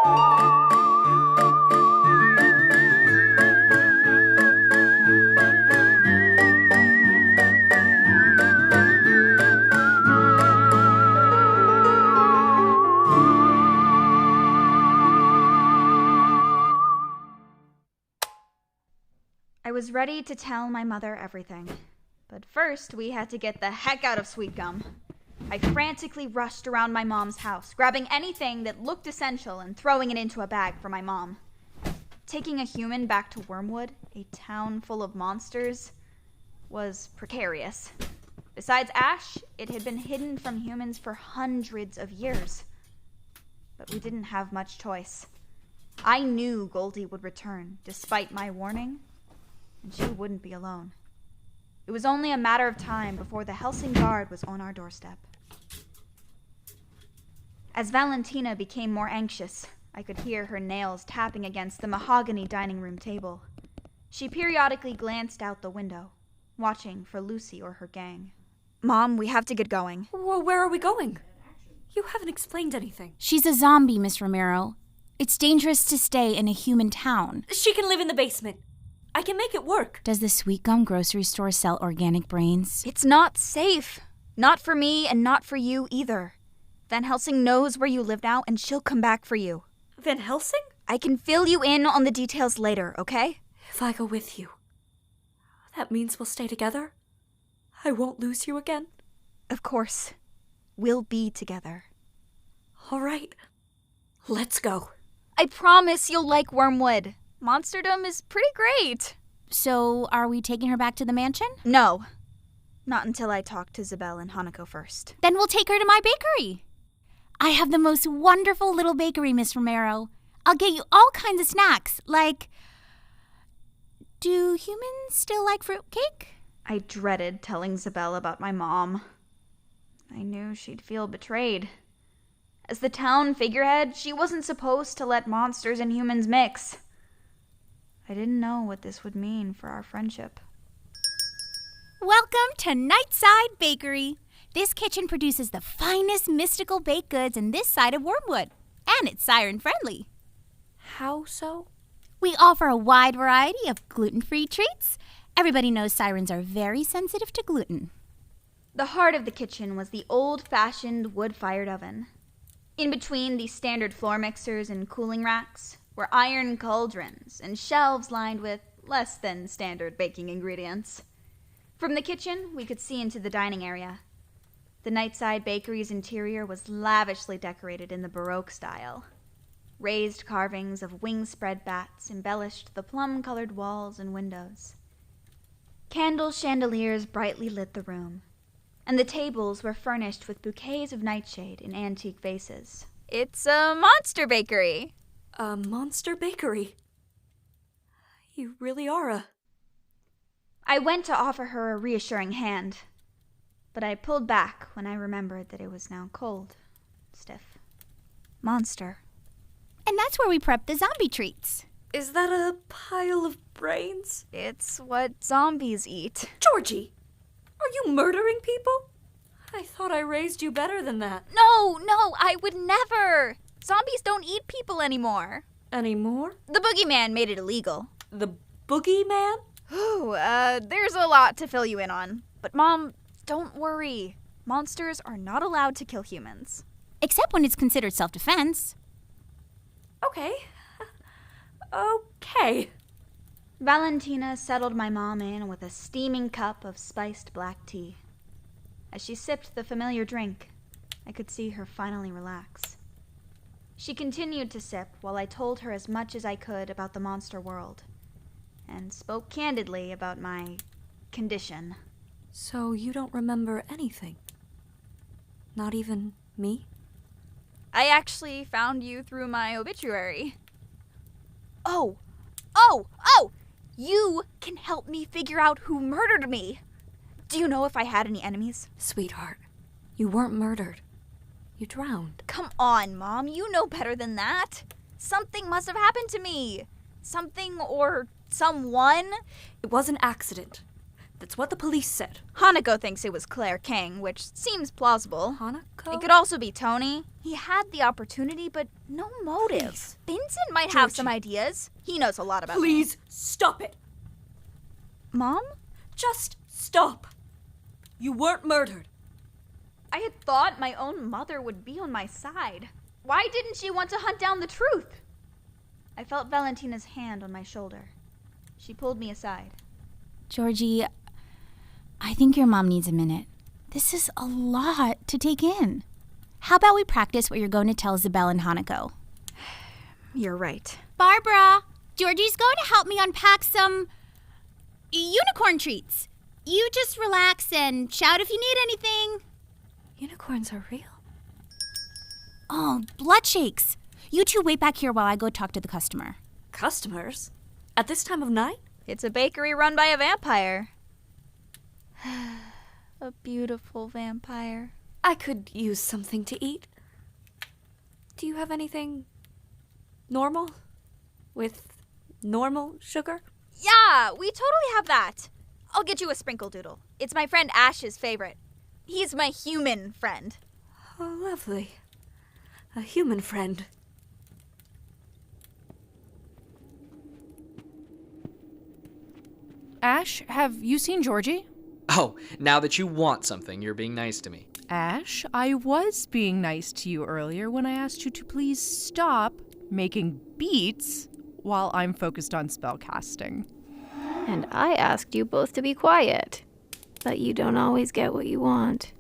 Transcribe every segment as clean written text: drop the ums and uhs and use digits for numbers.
I was ready to tell my mother everything, but first we had to get the heck out of Sweet Gum. I frantically rushed around my mom's house, grabbing anything that looked essential and throwing it into a bag for my mom. Taking a human back to Wormwood, a town full of monsters, was precarious. Besides Ash, it had been hidden from humans for hundreds of years. But we didn't have much choice. I knew Goldie would return, despite my warning, and she wouldn't be alone. It was only a matter of time before the Helsing Guard was on our doorstep. As Valentina became more anxious, I could hear her nails tapping against the mahogany dining room table. She periodically glanced out the window, watching for Lucy or her gang. Mom, we have to get going. Well, where are we going? You haven't explained anything. She's a zombie, Miss Romero. It's dangerous to stay in a human town. She can live in the basement. I can make it work. Does the Sweet Gum grocery store sell organic brains? It's not safe. Not for me and not for you either. Van Helsing knows where you live now and she'll come back for you. Van Helsing? I can fill you in on the details later, okay? If I go with you, that means we'll stay together? I won't lose you again? Of course. We'll be together. All right. Let's go. I promise you'll like Wormwood. Monsterdom is pretty great. So, are we taking her back to the mansion? No. Not until I talk to Zabel and Hanako first. Then we'll take her to my bakery. I have the most wonderful little bakery, Miss Romero. I'll get you all kinds of snacks, like... Do humans still like fruitcake? I dreaded telling Zabel about my mom. I knew she'd feel betrayed. As the town figurehead, she wasn't supposed to let monsters and humans mix. I didn't know what this would mean for our friendship. Welcome to Nightside Bakery. This kitchen produces the finest mystical baked goods in this side of Wormwood, and it's siren-friendly. How so? We offer a wide variety of gluten-free treats. Everybody knows sirens are very sensitive to gluten. The heart of the kitchen was the old-fashioned wood-fired oven. In between the standard floor mixers and cooling racks were iron cauldrons and shelves lined with less than standard baking ingredients. From the kitchen, we could see into the dining area. The Nightside Bakery's interior was lavishly decorated in the Baroque style. Raised carvings of wing-spread bats embellished the plum-colored walls and windows. Candle chandeliers brightly lit the room, and the tables were furnished with bouquets of nightshade in antique vases. It's a monster bakery. A monster bakery? You really are a... I went to offer her a reassuring hand, but I pulled back when I remembered that it was now cold, stiff. Monster. And that's where we prep the zombie treats. Is that a pile of brains? It's what zombies eat. Georgie! Are you murdering people? I thought I raised you better than that. No, I would never. Zombies don't eat people anymore. Anymore? The boogeyman made it illegal. The boogeyman? There's a lot to fill you in on. But Mom, don't worry. Monsters are not allowed to kill humans. Except when it's considered self-defense. Okay. Okay. Valentina settled my mom in with a steaming cup of spiced black tea. As she sipped the familiar drink, I could see her finally relax. She continued to sip while I told her as much as I could about the monster world, and spoke candidly about my condition. So you don't remember anything? Not even me? I actually found you through my obituary. Oh! You can help me figure out who murdered me. Do you know if I had any enemies? Sweetheart, you weren't murdered. You drowned. Come on, Mom. You know better than that. Something must have happened to me. Something or someone. It was an accident. That's what the police said. Hanako thinks it was Claire King, which seems plausible. Hanako? It could also be Tony. He had the opportunity, but no motive. Please. Vincent might have some ideas. He knows a lot about Please, stop it. Mom? Just stop. You weren't murdered. I had thought my own mother would be on my side. Why didn't she want to hunt down the truth? I felt Valentina's hand on my shoulder. She pulled me aside. Georgie, I think your mom needs a minute. This is a lot to take in. How about we practice what you're going to tell Isabel and Hanako? You're right. Barbara, Georgie's going to help me unpack some unicorn treats. You just relax and shout if you need anything. Unicorns are real. Oh, blood shakes. You two wait back here while I go talk to the customer. Customers? At this time of night? It's a bakery run by a vampire. A beautiful vampire. I could use something to eat. Do you have anything normal? With normal sugar? Yeah, we totally have that. I'll get you a sprinkle doodle. It's my friend Ash's favorite. He's my human friend. Oh, lovely. A human friend. Ash, have you seen Georgie? Oh, now that you want something, you're being nice to me. Ash, I was being nice to you earlier when I asked you to please stop making beats while I'm focused on spellcasting. And I asked you both to be quiet. But you don't always get what you want.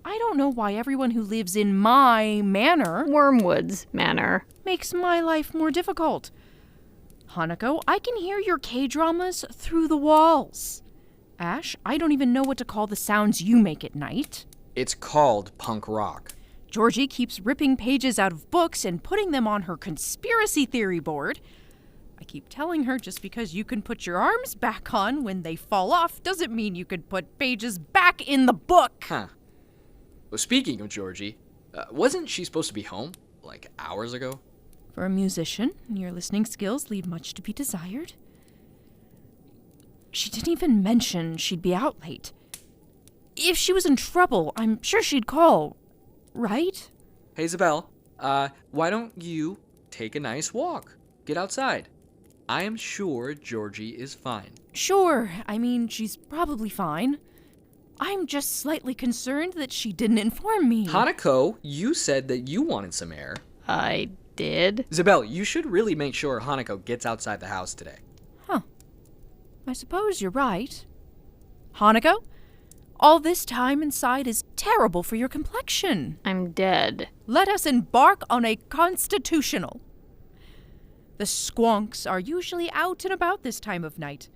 I don't know why everyone who lives in my manor Wormwood's manor. makes my life more difficult. Hanako, I can hear your K-dramas through the walls. Ash, I don't even know what to call the sounds you make at night. It's called punk rock. Georgie keeps ripping pages out of books and putting them on her conspiracy theory board. I keep telling her just because you can put your arms back on when they fall off doesn't mean you can put pages back in the book. Huh. Well, speaking of Georgie, wasn't she supposed to be home, like hours ago? For a musician, your listening skills leave much to be desired. She didn't even mention she'd be out late. If she was in trouble, I'm sure she'd call, right? Hey, Isabel, why don't you take a nice walk? Get outside. I am sure Georgie is fine. Sure, I mean, she's probably fine. I'm just slightly concerned that she didn't inform me. Hanako, you said that you wanted some air. I did? Isabel, you should really make sure Hanako gets outside the house today. Huh. I suppose you're right. Hanako, all this time inside is terrible for your complexion. I'm dead. Let us embark on a constitutional. The squonks are usually out and about this time of night.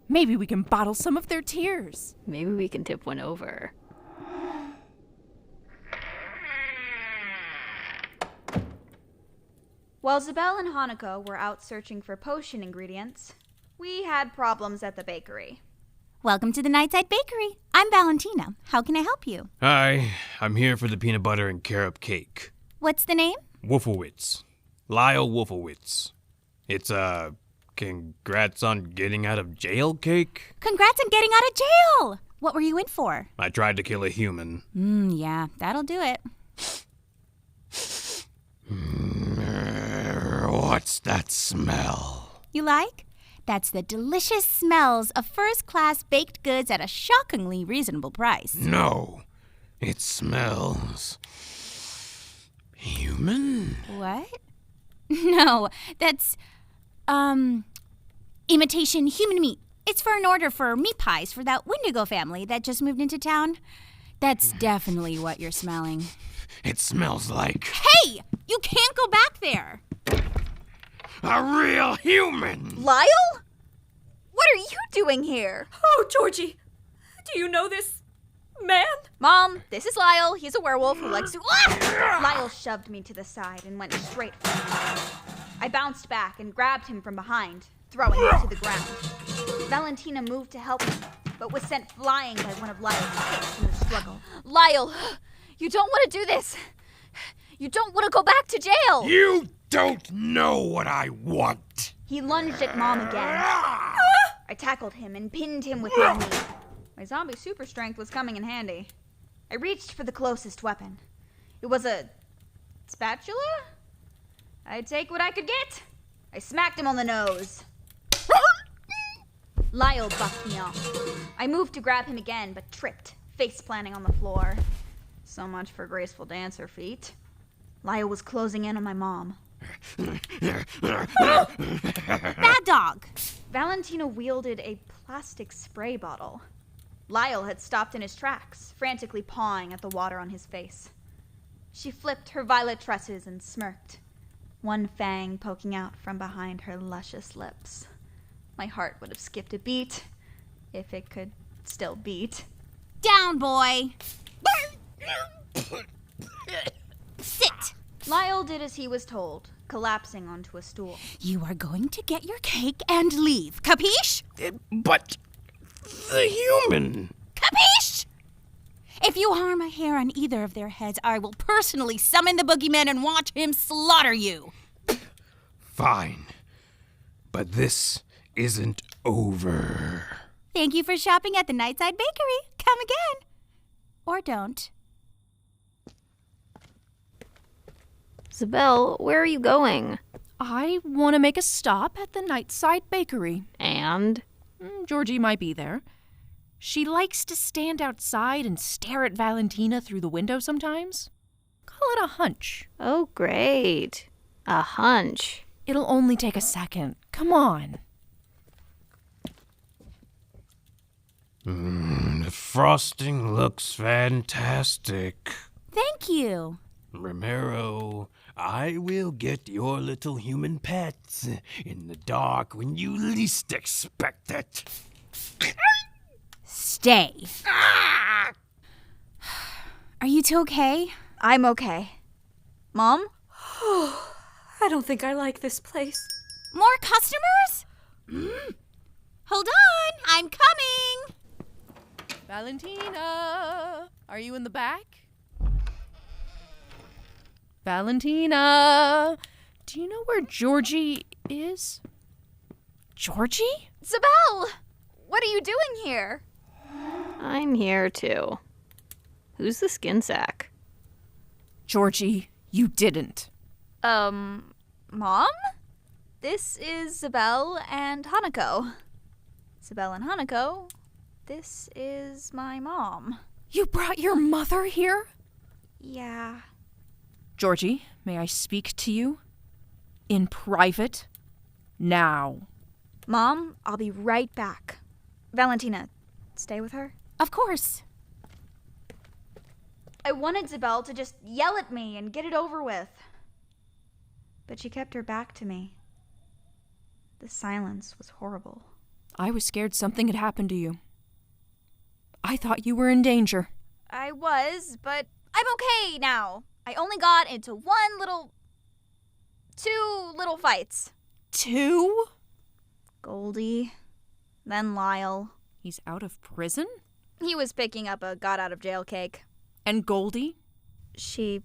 Maybe we can bottle some of their tears. Maybe we can tip one over. While Isabel and Hanako were out searching for potion ingredients, we had problems at the bakery. Welcome to the Nightside Bakery. I'm Valentina. How can I help you? Hi, I'm here for the peanut butter and carob cake. What's the name? Wolfowitz. Lyall Wolfowitz. It's congrats on getting out of jail cake. Congrats on getting out of jail! What were you in for? I tried to kill a human. Yeah, that'll do it. What's that smell? You like? That's the delicious smells of first-class baked goods at a shockingly reasonable price. No, it smells human. What? No, that's, imitation human meat. It's for an order for meat pies for that Wendigo family that just moved into town. That's definitely what you're smelling. It smells like Hey! You can't go back there! a real human. Lyall? What are you doing here? Oh, Georgie, do you know this man? Mom, this is Lyall. He's a werewolf who likes to... Ah! Lyall shoved me to the side and went straight for me. I bounced back and grabbed him from behind, throwing him to the ground. Valentina moved to help me, but was sent flying by one of Lyall's kicks in the struggle. Lyall, you don't want to do this. You don't want to go back to jail. You don't know what I want. He lunged at Mom again. I tackled him and pinned him with my knee. My zombie super strength was coming in handy. I reached for the closest weapon. It was a spatula? I'd take what I could get. I smacked him on the nose. Lyall bucked me off. I moved to grab him again, but tripped, face planting on the floor. So much for graceful dancer feet. Lyall was closing in on my mom. Bad dog! Valentina wielded a plastic spray bottle. Lyall had stopped in his tracks, frantically pawing at the water on his face. She flipped her violet tresses and smirked, one fang poking out from behind her luscious lips. My heart would have skipped a beat, if it could still beat. Down, boy! Sit! Lyall did as he was told, collapsing onto a stool. You are going to get your cake and leave. Capiche? But the human. Capiche? If you harm a hair on either of their heads, I will personally summon the boogeyman and watch him slaughter you. Fine. But this isn't over. Thank you for shopping at the Nightside Bakery. Come again. Or don't. Isabel, where are you going? I want to make a stop at the Nightside Bakery. And? Georgie might be there. She likes to stand outside and stare at Valentina through the window sometimes. Call it a hunch. Oh, great. A hunch. It'll only take a second. Come on. The frosting looks fantastic. Thank you. Romero, I will get your little human pets in the dark when you least expect it. Stay. Are you two okay? I'm okay. Mom? I don't think I like this place. More customers? Hold on, I'm coming. Valentina, are you in the back? Valentina, do you know where Georgie is? Georgie? Isabel! What are you doing here? I'm here too. Who's the skin sack? Georgie, you didn't. Mom? This is Isabel and Hanako. Isabel and Hanako, this is my mom. You brought your mother here? Yeah. Georgie, may I speak to you? In private? Now. Mom, I'll be right back. Valentina, stay with her. Of course. I wanted Isabel to just yell at me and get it over with. But she kept her back to me. The silence was horrible. I was scared something had happened to you. I thought you were in danger. I was, but I'm okay now. I only got into two little fights. 2? Goldie, then Lyall. He's out of prison? He was picking up a got-out-of-jail cake. And Goldie? She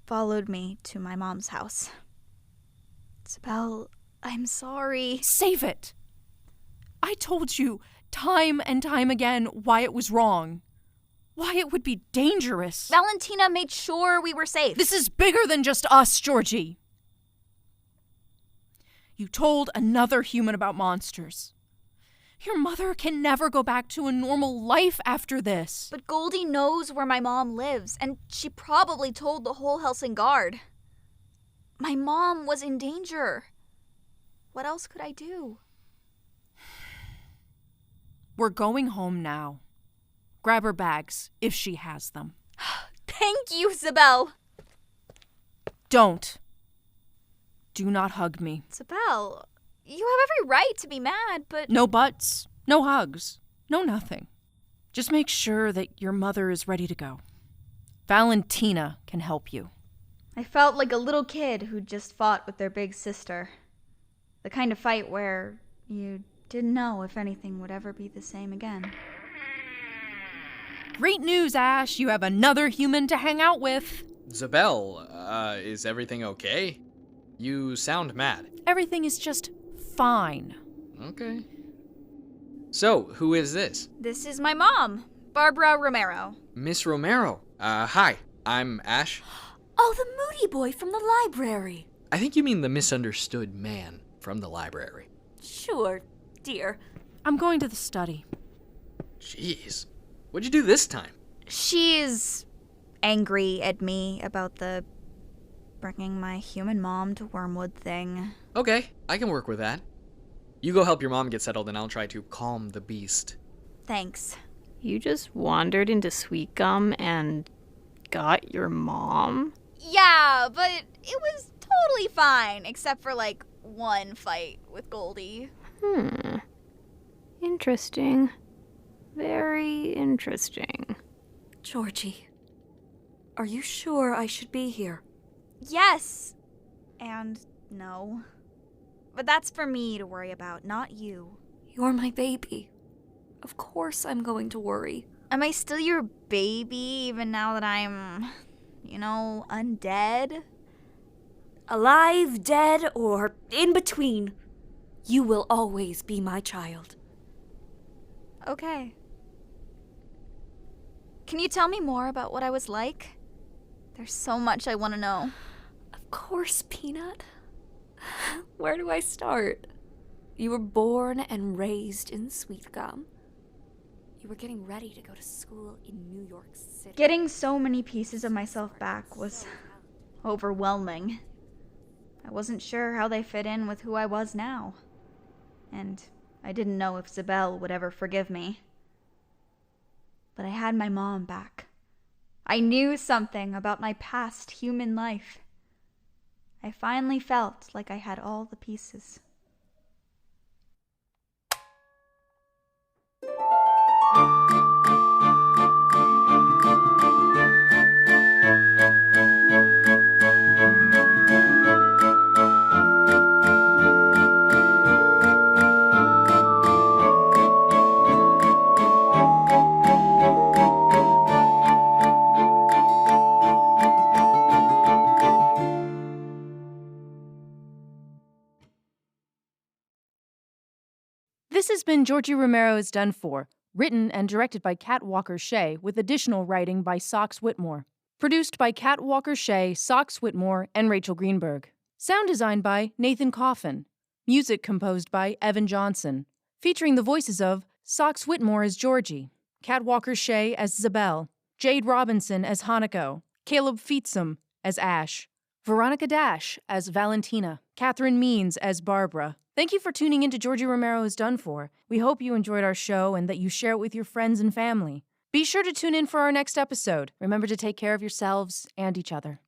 followed me to my mom's house. Isabel, I'm sorry. Save it! I told you time and time again why it was wrong. Why it would be dangerous. Valentina made sure we were safe. This is bigger than just us, Georgie. You told another human about monsters. Your mother can never go back to a normal life after this. But Goldie knows where my mom lives, and she probably told the whole Helsing Guard. My mom was in danger. What else could I do? We're going home now. Grab her bags, if she has them. Thank you, Isabel. Don't. Do not hug me. Isabel, you have every right to be mad, but... No buts, no hugs, no nothing. Just make sure that your mother is ready to go. Valentina can help you. I felt like a little kid who just fought with their big sister. The kind of fight where you didn't know if anything would ever be the same again. Great news, Ash. You have another human to hang out with. Isabel, is everything okay? You sound mad. Everything is just fine. Okay. So, who is this? This is my mom, Barbara Romero. Miss Romero. Hi. I'm Ash. Oh, the moody boy from the library. I think you mean the misunderstood man from the library. Sure, dear. I'm going to the study. Jeez. What'd you do this time? She's angry at me about the bringing my human mom to Wormwood thing. Okay, I can work with that. You go help your mom get settled and I'll try to calm the beast. Thanks. You just wandered into Sweet Gum and got your mom? Yeah, but it was totally fine, except for like one fight with Goldie. Interesting. Very interesting. Georgie, are you sure I should be here? Yes. And no. But that's for me to worry about, not you. You're my baby. Of course I'm going to worry. Am I still your baby even now that I'm, undead? Alive, dead, or in between, you will always be my child. Okay. Can you tell me more about what I was like? There's so much I want to know. Of course, Peanut. Where do I start? You were born and raised in Sweet Gum. You were getting ready to go to school in New York City. Getting so many pieces of myself back was overwhelming. I wasn't sure how they fit in with who I was now. And I didn't know if Zabel would ever forgive me. But I had my mom back. I knew something about my past human life. I finally felt like I had all the pieces. This has been Georgie Romero's Done For, written and directed by Kat Walker-Shea, with additional writing by Sox Whitmore. Produced by Kat Walker-Shea, Sox Whitmore, and Rachel Greenberg. Sound designed by Nathan Coffin. Music composed by Evan Johnson. Featuring the voices of Sox Whitmore as Georgie, Kat Walker-Shea as Zabel, Jade Robinson as Hanako, Caleb Feetsum as Ash, Veronica Dash as Valentina, Catherine Means as Barbara. Thank you for tuning in to Georgie Romero's Done For. We hope you enjoyed our show and that you share it with your friends and family. Be sure to tune in for our next episode. Remember to take care of yourselves and each other.